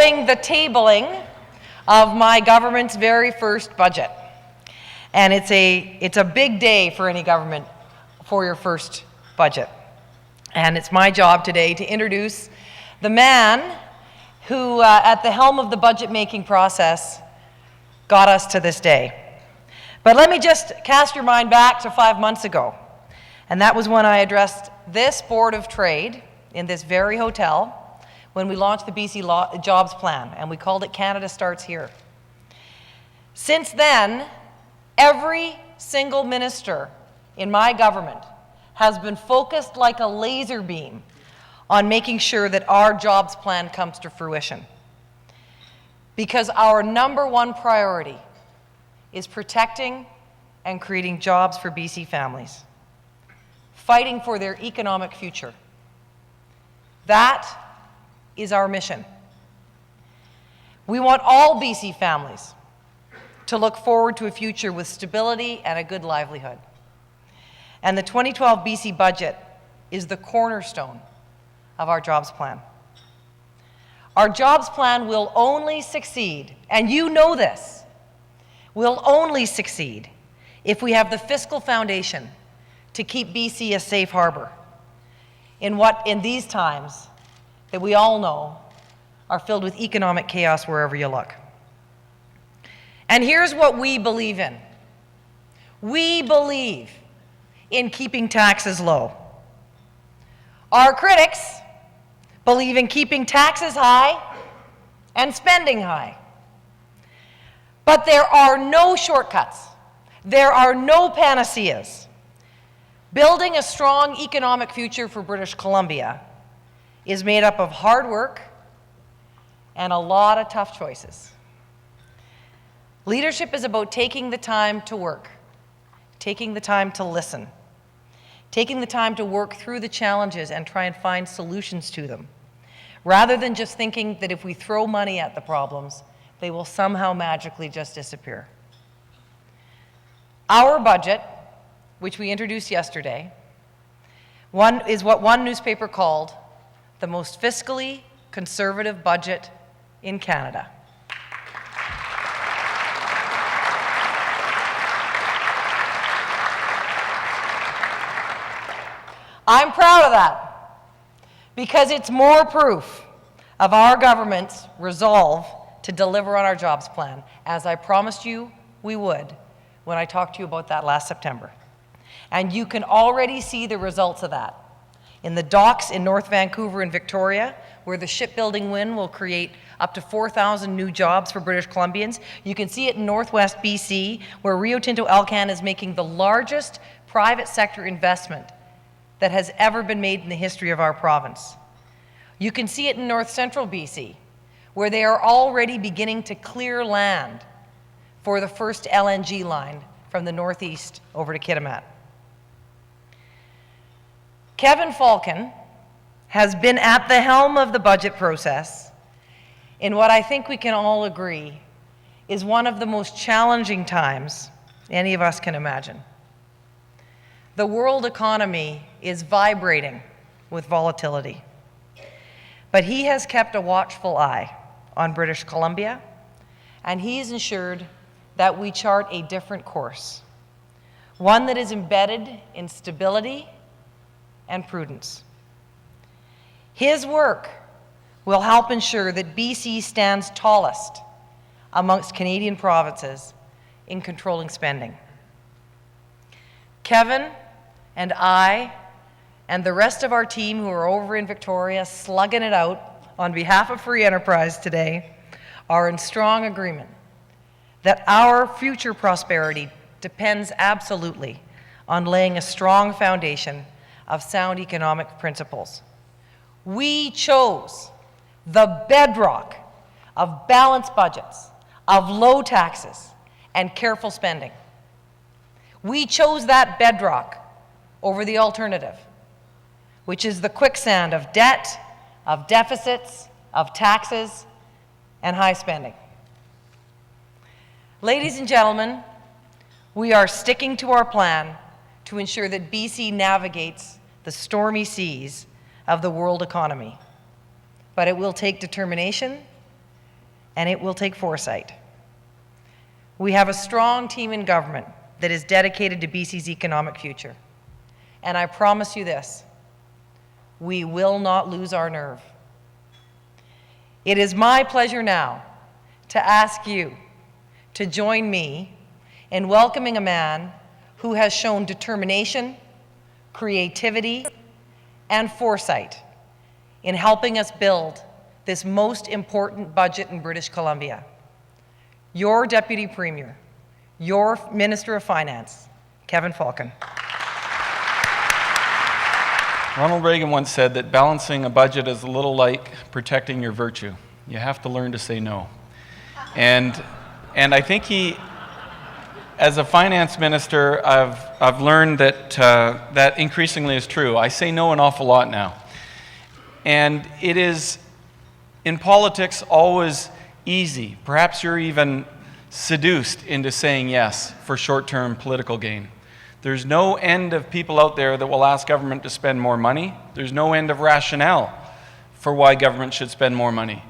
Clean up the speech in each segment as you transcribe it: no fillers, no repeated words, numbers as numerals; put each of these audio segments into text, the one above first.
following the tabling of my government's very first budget. And it's a big day for any government for your first budget. And it's my job today to introduce the man who, at the helm of the budget-making process, got us to this day. But let me just cast your mind back to 5 months ago. And that was when I addressed this Board of Trade in this very hotel when we launched the BC Jobs Plan, and we called it Canada Starts Here. Since then, every single minister in my government has been focused like a laser beam on making sure that our jobs plan comes to fruition. Because our number one priority is protecting and creating jobs for BC families, fighting for their economic future. That is our mission. We want all BC families to look forward to a future with stability and a good livelihood. And the 2012 BC budget is the cornerstone of our jobs plan. Our jobs plan will only succeed, and you know this, will only succeed if we have the fiscal foundation to keep BC a safe harbor in these times that we all know are filled with economic chaos wherever you look. And here's what we believe in. We believe in keeping taxes low. Our critics believe in keeping taxes high and spending high. But there are no shortcuts. There are no panaceas. Building a strong economic future for British Columbia is made up of hard work and a lot of tough choices. Leadership is about taking the time to work, taking the time to listen, taking the time to work through the challenges and try and find solutions to them, rather than just thinking that if we throw money at the problems, they will somehow magically just disappear. Our budget, which we introduced yesterday, is what one newspaper called the most fiscally conservative budget in Canada. I'm proud of that because it's more proof of our government's resolve to deliver on our jobs plan, as I promised you we would when I talked to you about that last September. And you can already see the results of that in the docks in North Vancouver and Victoria, where the shipbuilding win will create up to 4,000 new jobs for British Columbians. You can see it in Northwest BC, where Rio Tinto Alcan is making the largest private sector investment that has ever been made in the history of our province. You can see it in North Central BC, where they are already beginning to clear land for the first LNG line from the northeast over to Kitimat. Kevin Falcon has been at the helm of the budget process in what I think we can all agree is one of the most challenging times any of us can imagine. The world economy is vibrating with volatility, but he has kept a watchful eye on British Columbia, and he's ensured that we chart a different course, one that is embedded in stability and prudence. His work will help ensure that BC stands tallest amongst Canadian provinces in controlling spending. Kevin and I and the rest of our team who are over in Victoria slugging it out on behalf of free enterprise today are in strong agreement that our future prosperity depends absolutely on laying a strong foundation of sound economic principles. We chose the bedrock of balanced budgets, of low taxes, and careful spending. We chose that bedrock over the alternative, which is the quicksand of debt, of deficits, of taxes, and high spending. Ladies and gentlemen, we are sticking to our plan to ensure that BC navigates the stormy seas of the world economy. But it will take determination and it will take foresight. We have a strong team in government that is dedicated to BC's economic future. And I promise you this, we will not lose our nerve. It is my pleasure now to ask you to join me in welcoming a man who has shown determination, creativity, and foresight in helping us build this most important budget in British Columbia. Your Deputy Premier, your Minister of Finance, Kevin Falcon. Ronald Reagan once said that balancing a budget is a little like protecting your virtue. You have to learn to say no. And I think as a finance minister, I've learned that that increasingly is true. I say no an awful lot now. And it is, in politics, always easy. Perhaps you're even seduced into saying yes for short-term political gain. There's no end of people out there that will ask government to spend more money. There's no end of rationale for why government should spend more money.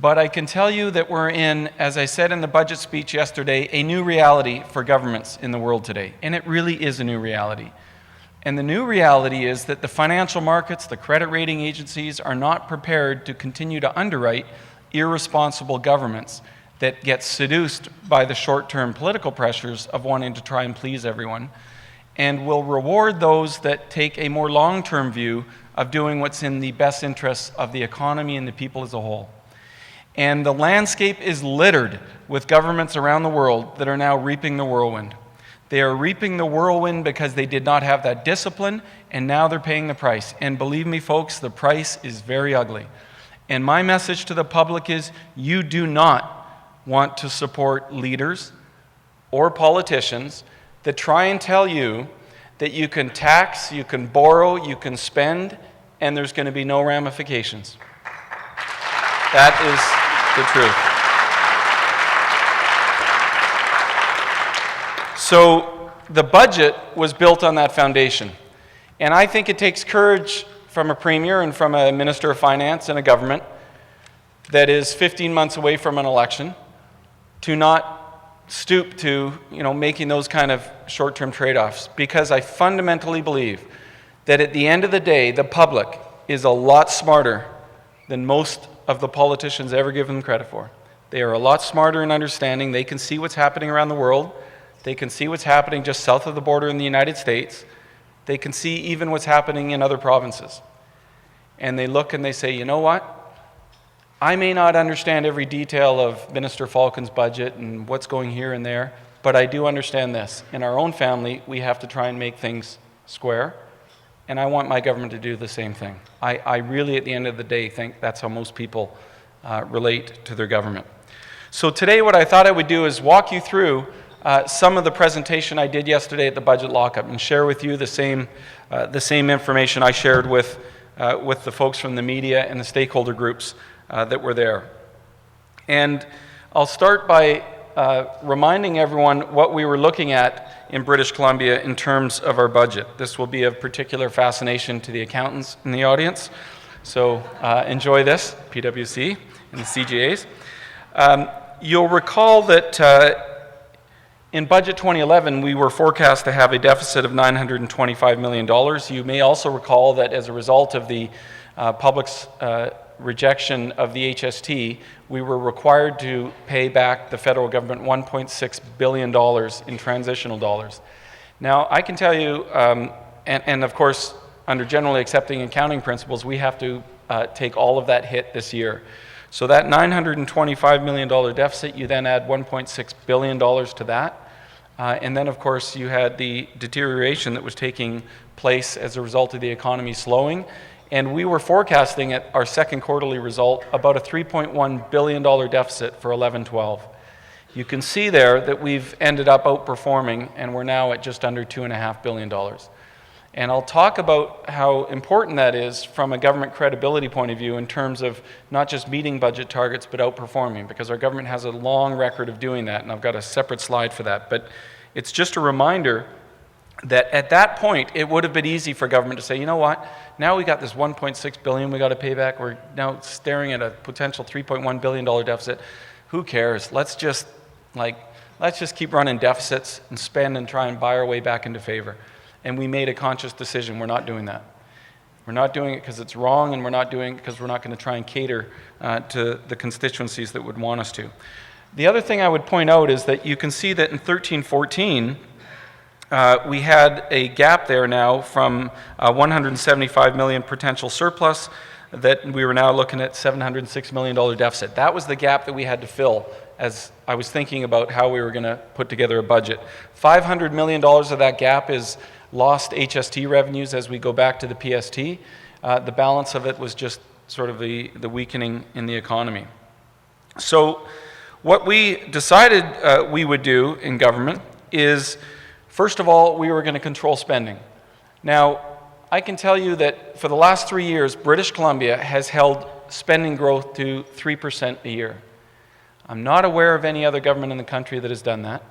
But I can tell you that we're in, as I said in the budget speech yesterday, a new reality for governments in the world today. And it really is a new reality. And the new reality is that the financial markets, the credit rating agencies are not prepared to continue to underwrite irresponsible governments that get seduced by the short-term political pressures of wanting to try and please everyone, and will reward those that take a more long-term view of doing what's in the best interests of the economy and the people as a whole. And the landscape is littered with governments around the world that are now reaping the whirlwind. They are reaping the whirlwind because they did not have that discipline, and now they're paying the price. And believe me, folks, the price is very ugly. And my message to the public is, you do not want to support leaders or politicians that try and tell you that you can tax, you can borrow, you can spend, and there's going to be no ramifications. That is the truth. So the budget was built on that foundation. And I think it takes courage from a premier and from a minister of finance and a government that is 15 months away from an election to not stoop to, making those kind of short-term trade-offs, because I fundamentally believe that at the end of the day, the public is a lot smarter than most of the politicians ever give them credit for. They are a lot smarter in understanding. They can see what's happening around the world. They can see what's happening just south of the border in the United States. They can see even what's happening in other provinces. And they look and they say, you know what? I may not understand every detail of Minister Falcon's budget and what's going here and there, but I do understand this. In our own family, we have to try and make things square, and I want my government to do the same thing. I really, at the end of the day, think that's how most people relate to their government. So today what I thought I would do is walk you through some of the presentation I did yesterday at the budget lockup and share with you the same information I shared with the folks from the media and the stakeholder groups that were there. And I'll start by reminding everyone what we were looking at in British Columbia in terms of our budget. This will be of particular fascination to the accountants in the audience, so enjoy this, PwC and the CGAs. You'll recall that in Budget 2011, we were forecast to have a deficit of $925 million. You may also recall that as a result of the public's rejection of the HST, we were required to pay back the federal government $1.6 billion in transitional dollars. Now, I can tell you, and of course, under generally accepting accounting principles, we have to take all of that hit this year. So that $925 million deficit, you then add $1.6 billion to that. And then, of course, you had the deterioration that was taking place as a result of the economy slowing. And we were forecasting at our second quarterly result about a $3.1 billion deficit for 11-12. You can see there that we've ended up outperforming, and we're now at just under $2.5 billion. And I'll talk about how important that is from a government credibility point of view in terms of not just meeting budget targets, but outperforming, because our government has a long record of doing that, and I've got a separate slide for that. But it's just a reminder that at that point, it would have been easy for government to say, you know what, now we got this $1.6 billion we got to pay back. We're now staring at a potential $3.1 billion deficit. Who cares? Let's just keep running deficits and spend and try and buy our way back into favor. And we made a conscious decision. We're not doing that. We're not doing it because it's wrong, and we're not doing it because we're not going to try and cater to the constituencies that would want us to. The other thing I would point out is that you can see that in 13-14, we had a gap there now from $175 million potential surplus that we were now looking at $706 million deficit. That was the gap that we had to fill as I was thinking about how we were going to put together a budget. $500 million of that gap is lost HST revenues as we go back to the PST. The balance of it was just sort of the weakening in the economy. So what we decided we would do in government is, first of all, we were going to control spending. Now, I can tell you that for the last 3 years, British Columbia has held spending growth to 3% a year. I'm not aware of any other government in the country that has done that.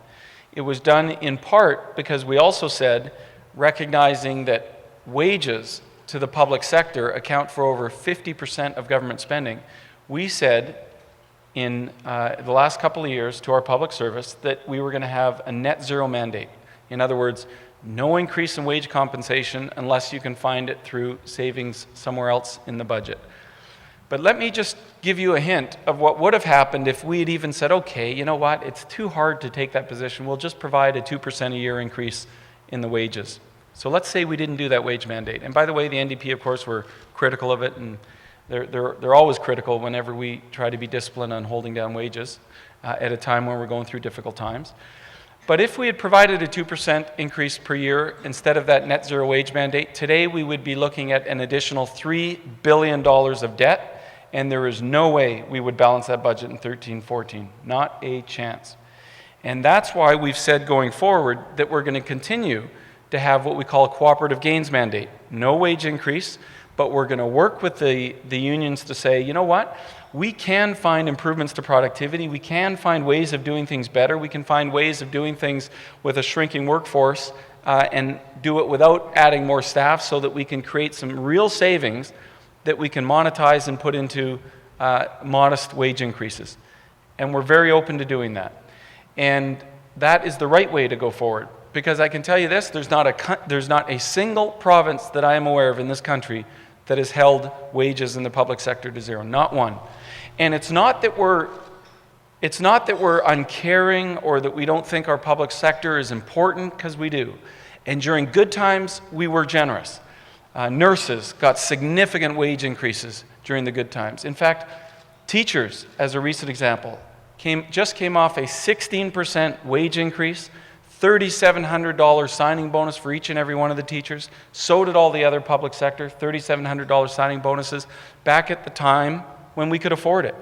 It was done in part because we also said, recognizing that wages to the public sector account for over 50% of government spending, we said in the last couple of years to our public service that we were going to have a net zero mandate. In other words, no increase in wage compensation unless you can find it through savings somewhere else in the budget. But let me just give you a hint of what would have happened if we had even said, okay, you know what, it's too hard to take that position. We'll just provide a 2% a year increase in the wages. So let's say we didn't do that wage mandate. And by the way, the NDP, of course, were critical of it, and they're always critical whenever we try to be disciplined on holding down wages at a time when we're going through difficult times. But if we had provided a 2% increase per year instead of that net zero wage mandate, today we would be looking at an additional $3 billion of debt, and there is no way we would balance that budget in 13-14. Not a chance. And that's why we've said going forward that we're going to continue to have what we call a cooperative gains mandate. No wage increase, but we're going to work with the unions to say, you know what? We can find improvements to productivity. We can find ways of doing things better. We can find ways of doing things with a shrinking workforce and do it without adding more staff so that we can create some real savings that we can monetize and put into modest wage increases. And we're very open to doing that. And that is the right way to go forward. Because I can tell you this, there's not a single province that I am aware of in this country that has held wages in the public sector to zero. Not one. And it's not that we're uncaring or that we don't think our public sector is important, because we do. And during good times, we were generous. Nurses got significant wage increases during the good times. In fact, teachers, as a recent example, just came off a 16% wage increase, $3,700 signing bonus for each and every one of the teachers. So did all the other public sector, $3,700 signing bonuses back at the time when we could afford it.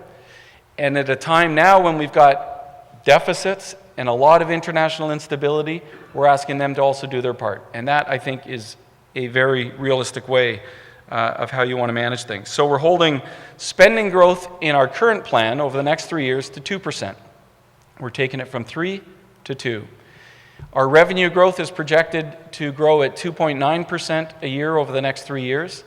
And at a time now when we've got deficits and a lot of international instability, we're asking them to also do their part. And that, I think, is a very realistic way of how you want to manage things. So we're holding spending growth in our current plan over the next 3 years to 2%. We're taking it from 3 to 2. Our revenue growth is projected to grow at 2.9% a year over the next 3 years.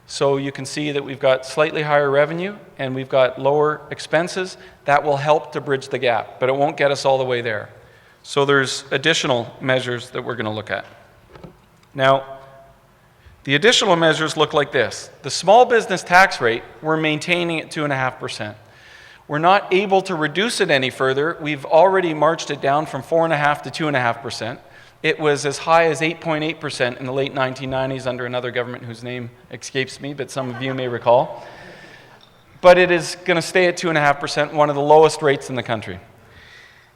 So you can see that we've got slightly higher revenue and we've got lower expenses. That will help to bridge the gap, but it won't get us all the way there. So there's additional measures that we're going to look at. Now, the additional measures look like this. The small business tax rate, we're maintaining at 2.5%. We're not able to reduce it any further. We've already marched it down from 4.5% to 2.5%. It was as high as 8.8% in the late 1990s under another government whose name escapes me, but some of you may recall. But it is going to stay at 2.5%, one of the lowest rates in the country.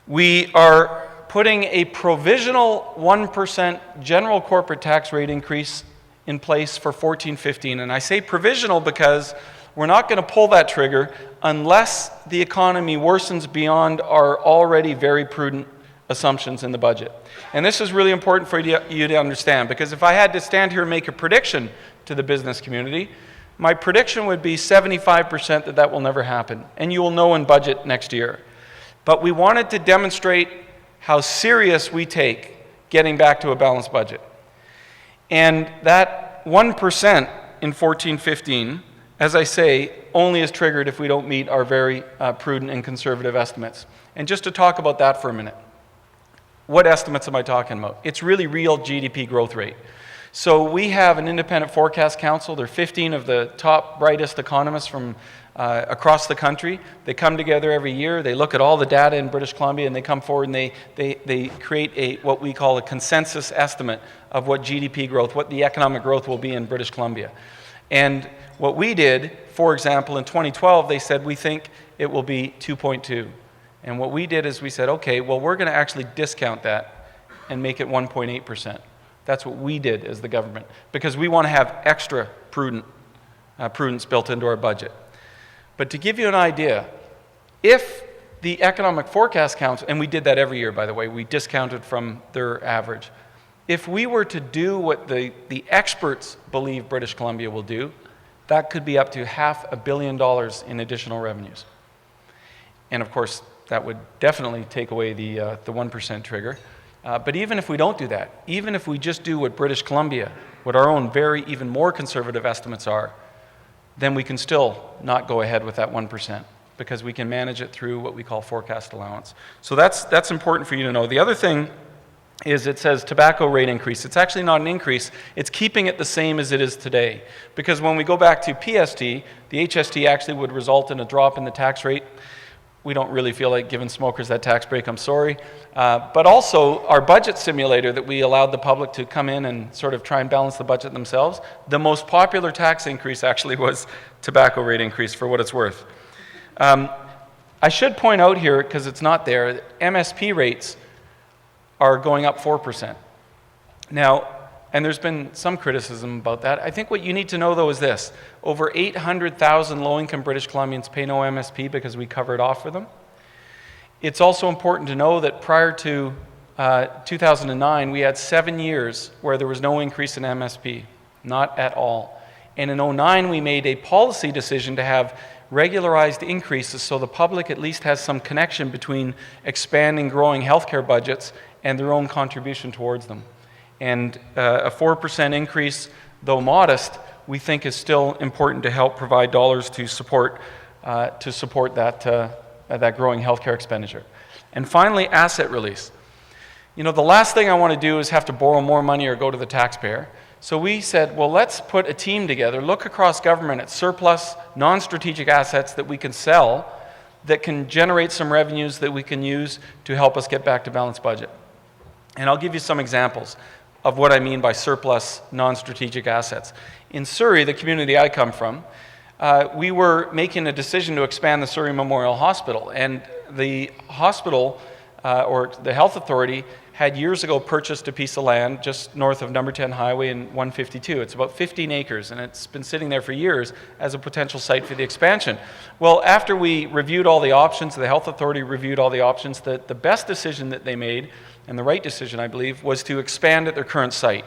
We are putting a provisional 1% general corporate tax rate increase in place for 14-15. And I say provisional because we're not going to pull that trigger unless the economy worsens beyond our already very prudent assumptions in the budget. And this is really important for you to understand, because if I had to stand here and make a prediction to the business community, my prediction would be 75% that will never happen. And you will know in budget next year. But we wanted to demonstrate how serious we take getting back to a balanced budget. And that 1% in 14-15, as I say, only is triggered if we don't meet our very prudent and conservative estimates. And just to talk about that for a minute, what estimates am I talking about? It's really real GDP growth rate. So we have an independent forecast council. They're 15 of the top brightest economists from across the country. They come together every year. They look at all the data in British Columbia, and they come forward and they create what we call a consensus estimate of what GDP growth, what the economic growth will be in British Columbia. And what we did, for example, in 2012, they said we think it will be 2.2. And what we did is we said, okay, well, we're going to actually discount that and make it 1.8%. That's what we did as the government, because we want to have extra prudence built into our budget. But to give you an idea, if the Economic Forecast Council, and we did that every year, by the way, we discounted from their average. If we were to do what the experts believe British Columbia will do, that could be up to $500 million in additional revenues. And of course, that would definitely take away the 1% trigger. But even if we don't do that, even if we just do what British Columbia, what our own very even more conservative estimates are, then we can still not go ahead with that 1% because we can manage it through what we call forecast allowance. So that's important for you to know. The other thing is it says tobacco rate increase. It's actually not an increase. It's keeping it the same as it is today. Because when we go back to PST, the HST actually would result in a drop in the tax rate. We don't really feel like giving smokers that tax break, I'm sorry. But also, our budget simulator that we allowed the public to come in and sort of try and balance the budget themselves, the most popular tax increase actually was tobacco rate increase, for what it's worth. I should point out here, because it's not there, MSP rates are going up 4%. Now, and there's been some criticism about that. I think what you need to know, though, is this. Over 800,000 low-income British Columbians pay no MSP because we cover it off for them. It's also important to know that prior to 2009, we had 7 years where there was no increase in MSP, not at all. And in 2009, we made a policy decision to have regularized increases so the public at least has some connection between expanding, growing healthcare budgets and their own contribution towards them. And a 4% increase, though modest, we think is still important to help provide dollars to support that growing healthcare expenditure. And finally, asset release. You know, the last thing I want to do is have to borrow more money or go to the taxpayer. So we said, well, let's put a team together, look across government at surplus, non-strategic assets that we can sell that can generate some revenues that we can use to help us get back to balanced budget. And I'll give you some examples of what I mean by surplus non-strategic assets. In Surrey, the community I come from, we were making a decision to expand the Surrey Memorial Hospital, and the hospital, or the health authority, had years ago purchased a piece of land just north of number 10 Highway in 152. It's about 15 acres, and it's been sitting there for years as a potential site for the expansion. Well, after we reviewed all the options, the health authority reviewed all the options, the best decision that they made, and the right decision, I believe, was to expand at their current site,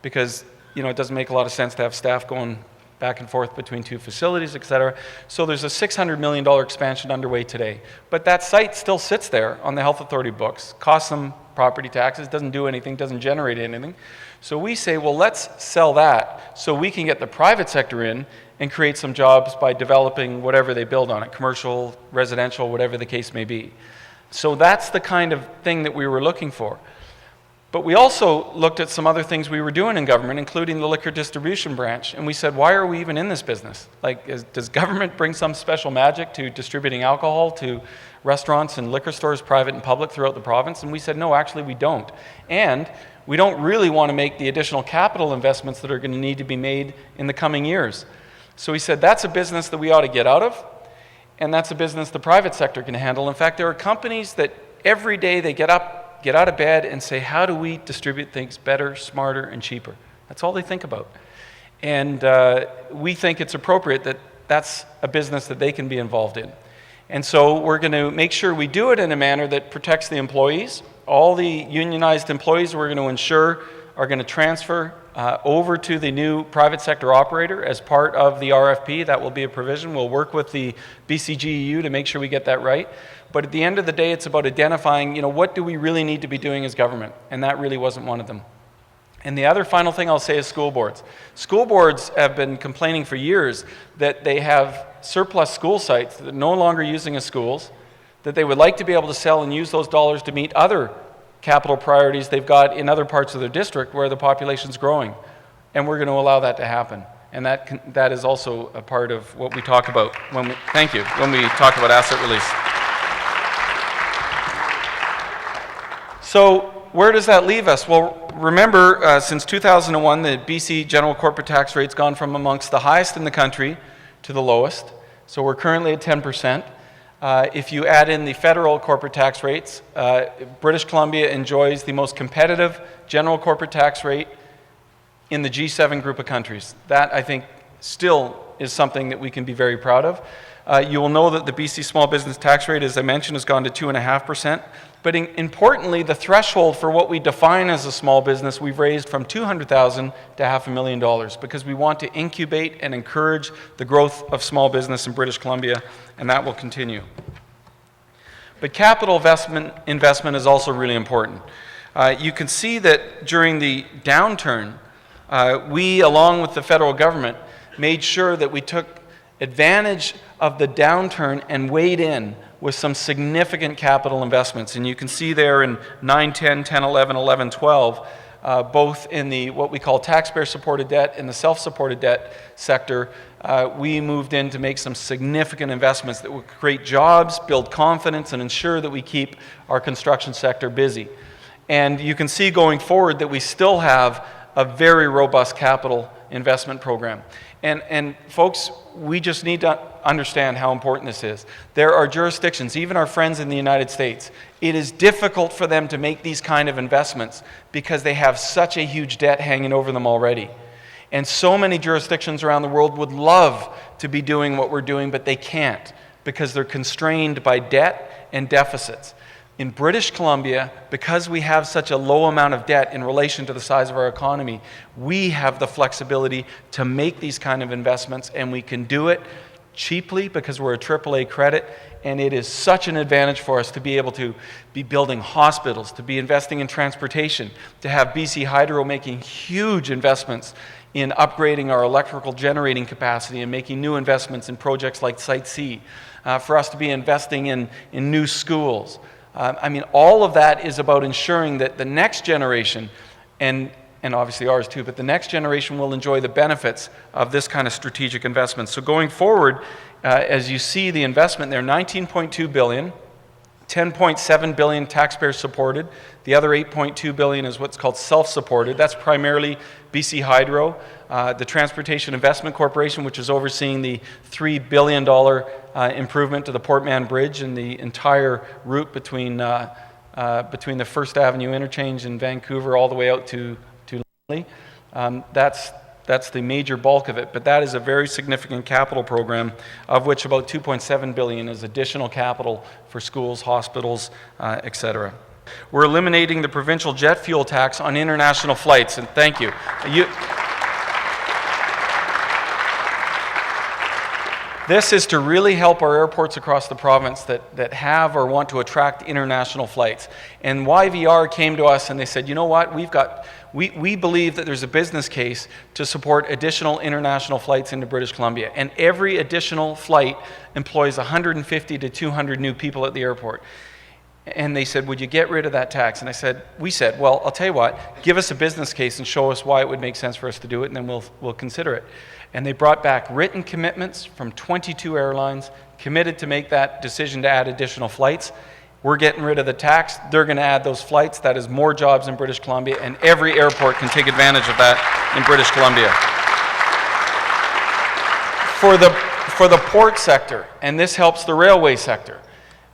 because it doesn't make a lot of sense to have staff going back and forth between two facilities, et cetera. So there's a $600 million expansion underway today. But that site still sits there on the health authority books, costs them property taxes, doesn't do anything, doesn't generate anything. So we say, well, let's sell that so we can get the private sector in and create some jobs by developing whatever they build on it, commercial, residential, whatever the case may be. So that's the kind of thing that we were looking for. But we also looked at some other things we were doing in government, including the liquor distribution branch. And we said, why are we even in this business? Does government bring some special magic to distributing alcohol to restaurants and liquor stores, private and public, throughout the province? And we said, no, actually we don't. And we don't really want to make the additional capital investments that are going to need to be made in the coming years. So we said, that's a business that we ought to get out of, and that's a business the private sector can handle. In fact, there are companies that every day they get out of bed and say, how do we distribute things better, smarter, and cheaper? That's all they think about. And we think it's appropriate that that's a business that they can be involved in. And so we're going to make sure we do it in a manner that protects the employees. All the unionized employees we're going to ensure are going to transfer over to the new private sector operator as part of the RFP. That will be a provision. We'll work with the BCGEU to make sure we get that right. But at the end of the day, it's about identifying, what do we really need to be doing as government? And that really wasn't one of them. And the other final thing I'll say is school boards. School boards have been complaining for years that they have surplus school sites that they're no longer using as schools, that they would like to be able to sell and use those dollars to meet other capital priorities they've got in other parts of their district where the population's growing. And we're going to allow that to happen. And that is also a part of what we talk about when we talk about asset release. So where does that leave us? Well, remember, since 2001, the BC general corporate tax rate's gone from amongst the highest in the country to the lowest. So we're currently at 10%. If you add in the federal corporate tax rates, British Columbia enjoys the most competitive general corporate tax rate in the G7 group of countries. That, I think, still is something that we can be very proud of. You will know that the BC small business tax rate, as I mentioned, has gone to 2.5%. But importantly, the threshold for what we define as a small business, we've raised from $200,000 to $500,000 because we want to incubate and encourage the growth of small business in British Columbia, and that will continue. But capital investment is also really important. You can see that during the downturn, we, along with the federal government, made sure that we took advantage of the downturn and weighed in with some significant capital investments. And you can see there in 9, 10, 10, 11, 11, 12, both in the what we call taxpayer-supported debt and the self-supported debt sector, we moved in to make some significant investments that will create jobs, build confidence, and ensure that we keep our construction sector busy. And you can see going forward that we still have a very robust capital investment program. And folks, we just need to understand how important this is. There are jurisdictions, even our friends in the United States, it is difficult for them to make these kind of investments because they have such a huge debt hanging over them already. And so many jurisdictions around the world would love to be doing what we're doing, but they can't because they're constrained by debt and deficits. In British Columbia, because we have such a low amount of debt in relation to the size of our economy, we have the flexibility to make these kind of investments, and we can do it cheaply because we're a AAA credit, and it is such an advantage for us to be able to be building hospitals, to be investing in transportation, to have BC Hydro making huge investments in upgrading our electrical generating capacity and making new investments in projects like Site C, for us to be investing in new schools. All of that is about ensuring that the next generation, and obviously ours too, but the next generation will enjoy the benefits of this kind of strategic investment. So going forward, as you see the investment there, $19.2 billion, $10.7 billion taxpayer supported. The other $8.2 billion is what's called self-supported. That's primarily BC Hydro, the Transportation Investment Corporation, which is overseeing the $3 billion improvement to the Port Mann Bridge and the entire route between the First Avenue interchange in Vancouver all the way out to Langley. That's the major bulk of it, but that is a very significant capital program, of which about $2.7 billion is additional capital for schools, hospitals, etc. We're eliminating the provincial jet fuel tax on international flights, and thank you. This is to really help our airports across the province that have or want to attract international flights. And YVR came to us and they said, you know what, we believe that there's a business case to support additional international flights into British Columbia. And every additional flight employs 150 to 200 new people at the airport. And they said, would you get rid of that tax? And we said, well, I'll tell you what, give us a business case and show us why it would make sense for us to do it, and then we'll consider it. And they brought back written commitments from 22 airlines, committed to make that decision to add additional flights. We're getting rid of the tax. They're going to add those flights. That is more jobs in British Columbia, and every airport can take advantage of that in British Columbia. For the port sector, and this helps the railway sector,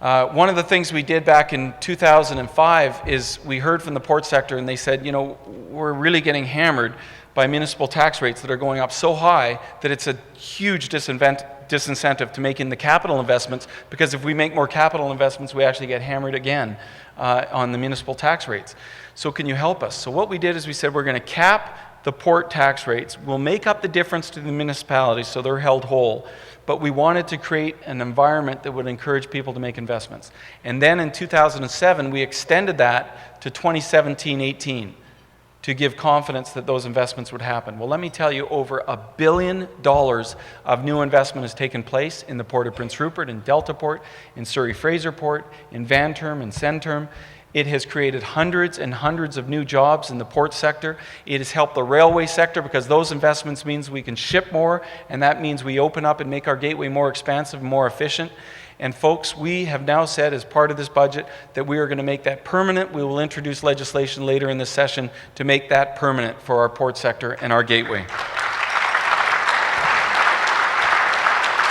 one of the things we did back in 2005 is we heard from the port sector, and they said, you know, we're really getting hammered by municipal tax rates that are going up so high that it's a huge disincentive to making the capital investments, because if we make more capital investments, we actually get hammered again on the municipal tax rates. So can you help us? So what we did is we said we're going to cap the port tax rates. We'll make up the difference to the municipalities so they're held whole. but we wanted to create an environment that would encourage people to make investments. And then in 2007, we extended that to 2017-18 to give confidence that those investments would happen. Well, let me tell you, over $1 billion of new investment has taken place in the Port of Prince Rupert, in Delta Port, in Surrey Fraser Port, in Vanterm, in Centerm. It has created hundreds and hundreds of new jobs in the port sector. It has helped the railway sector because those investments means we can ship more, and that means we open up and make our gateway more expansive and more efficient. And folks, we have now said as part of this budget that we are going to make that permanent. We will introduce legislation later in this session to make that permanent for our port sector and our gateway.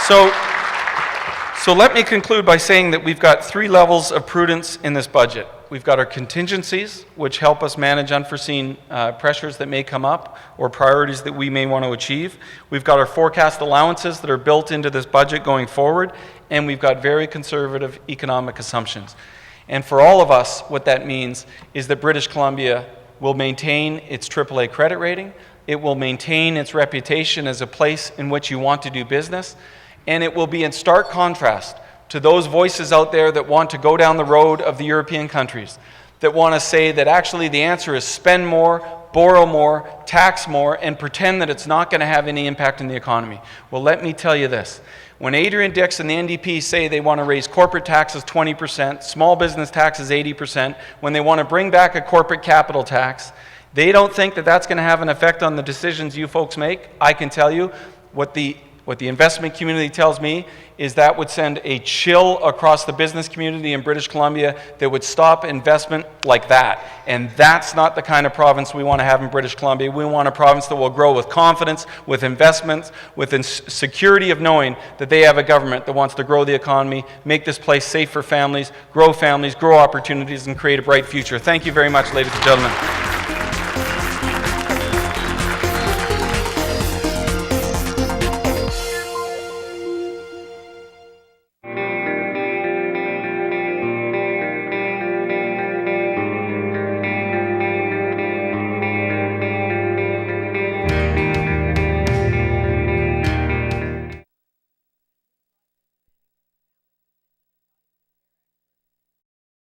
So let me conclude by saying that we've got 3 levels of prudence in this budget. We've got our contingencies, which help us manage unforeseen pressures that may come up or priorities that we may want to achieve. We've got our forecast allowances that are built into this budget going forward, and we've got very conservative economic assumptions. And for all of us, what that means is that British Columbia will maintain its AAA credit rating, it will maintain its reputation as a place in which you want to do business, and it will be in stark contrast to those voices out there that want to go down the road of the European countries, that want to say that actually the answer is spend more, borrow more, tax more, and pretend that it's not going to have any impact on the economy. Well, let me tell you this. When Adrian Dix and the NDP say they want to raise corporate taxes 20%, small business taxes 80%, when they want to bring back a corporate capital tax, they don't think that that's going to have an effect on the decisions you folks make. I can tell you what the investment community tells me is that would send a chill across the business community in British Columbia that would stop investment like that. And that's not the kind of province we want to have in British Columbia. We want a province that will grow with confidence, with investments, with security of knowing that they have a government that wants to grow the economy, make this place safe for families, grow opportunities, and create a bright future. Thank you very much, ladies and gentlemen.